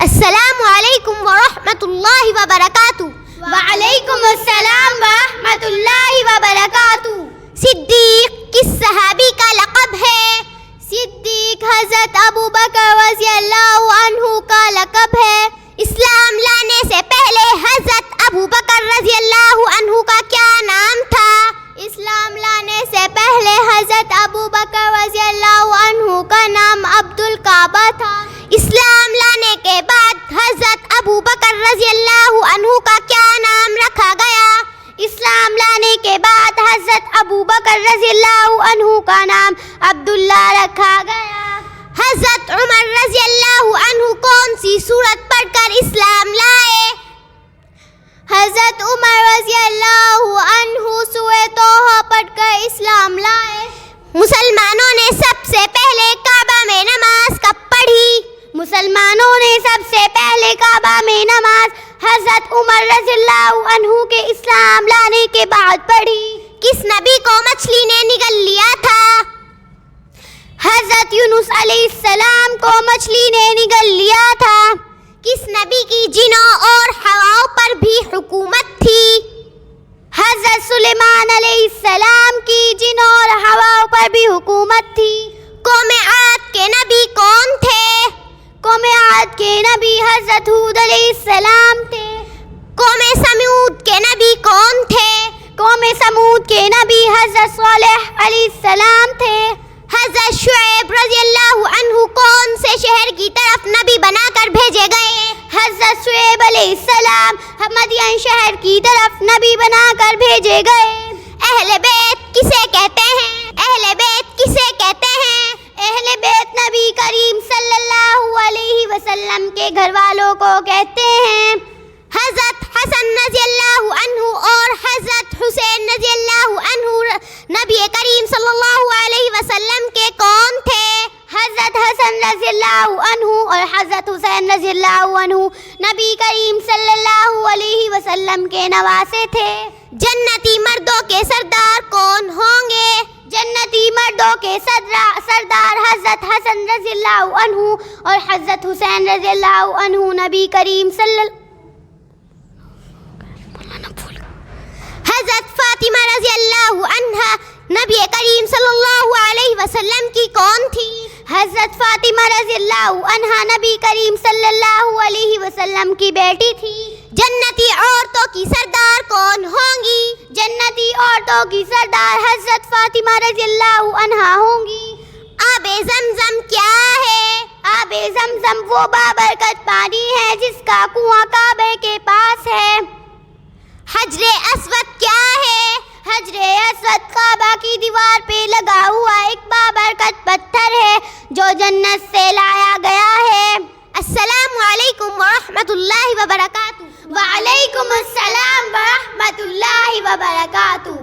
السلام علیکم ورحمۃ اللہ وبرکاتہ. وعلیکم السلام ورحمۃ اللہ وبرکاتہ. صدیق کس صحابی کا لقب ہے؟ صدیق حضرت ابو بکر رضی اللہ عنہ کا لقب ہے. اسلام لانے سے پہلے حضرت ابو بکر رضی اللہ عنہ کا کیا نام تھا؟ اسلام لانے سے پہلے حضرت ابو بکر رضی اللہ عنہ کا نام عبد الکعبہ تھا. اسلام لانے کے بعد حضرت ابو بکر رضی اللہ عنہ کا کیا نام رکھا گیا؟ اسلام لانے کے بعد حضرت ابو بکر رضی اللہ عنہ کا نام عبداللہ رکھا گیا. حضرت عمر رضی اللہ عنہ کون سی سورت پڑھ کر اسلام لائے؟ حضرت عمر رضی اللہ عنہ سورہ توحہ پڑھ کر اسلام لائے. مسلمانوں نے سب سے پہلے کعبہ میں نماز کب پڑھی؟ مسلمانوں نے سب سے پہلے کعبہ میں نماز حضرت عمر رضی اللہ عنہ کے اسلام لانے کے بعد پڑھی. کس نبی کو مچھلی نے نگل لیا تھا؟ حضرت یونس علیہ السلام کو مچھلی نے نگل لیا تھا. کس نبی کی جنوں اور ہواؤں پر بھی حکومت تھی؟ حضرت سلیمان علیہ السلام کی جنوں اور ہواؤں پر بھی حکومت تھی. قوم عاد کے نبی کون تھے؟ قوم عاد کے نبی حضرت ہود علیہ السلام تھے. قوم سمود کے نبی کون تھے؟ قوم سمود کے نبی حضرت صالح علیہ السلام تھے. حضرت شعیب رضی اللہ عنہ کون سے شہر کی طرف نبی بنا کر بھیجے گئے؟ حضرت شعیب علیہ السلام مدین شہر کی طرف نبی بنا کر بھیجے گئے. اہل بیت کسے کہتے ہیں؟ اہل بیت کسے کہتے ہیں؟ اہل بیت نبی کریم صلی اللہ علیہ وسلم کے گھر والوں کو کہتے ہیں. حضرت حسن رضی اللہ عنہ اور حضرت حسین رضی اللہ عنہ نبی کریم صلی اللہ علیہ وسلم کے کون تھے؟ حضرت حسن رضی اللہ عنہ اور حضرت حسین رضی اللہ عنہ نبی کریم صلی اللہ علیہ وسلم کے نواسے تھے. جنتی مردوں کے سردار کون ہوں گے؟ جنتی مردوں کے سردار حضرت حسن رضی اللہ عنہ اور حضرت حسین رضی اللہ عنہ نبی کریم صلی اللہ حضرت فاطمہ رضی اللہ عنہا نبی کریم صلی اللہ علیہ وسلم کی کون تھی؟ حضرت فاطمہ رضی اللہ عنہا نبی کریم صلی اللہ علیہ وسلم کی بیٹی تھی. جنتی عورتوں کی سردار کون ہوں گی؟ جنتی عورتوں کی سردار حضرت فاطمہ رضی اللہ عنہا ہوں گی. آب زمزم کیا ہے؟ آب زمزم وہ بابرکت پانی ہے جس کا کنواں کعبے کے پاس ہے. حجر اسود کیا ہے؟ حجر اسود کعبہ کی دیوار پہ لگا ہوا ایک بابرکت پتھر ہے جو جنت سے لایا گیا ہے. السلام علیکم ورحمۃ اللہ وبرکاتہ. وعلیکم السلام ورحمۃ اللہ وبرکاتہ.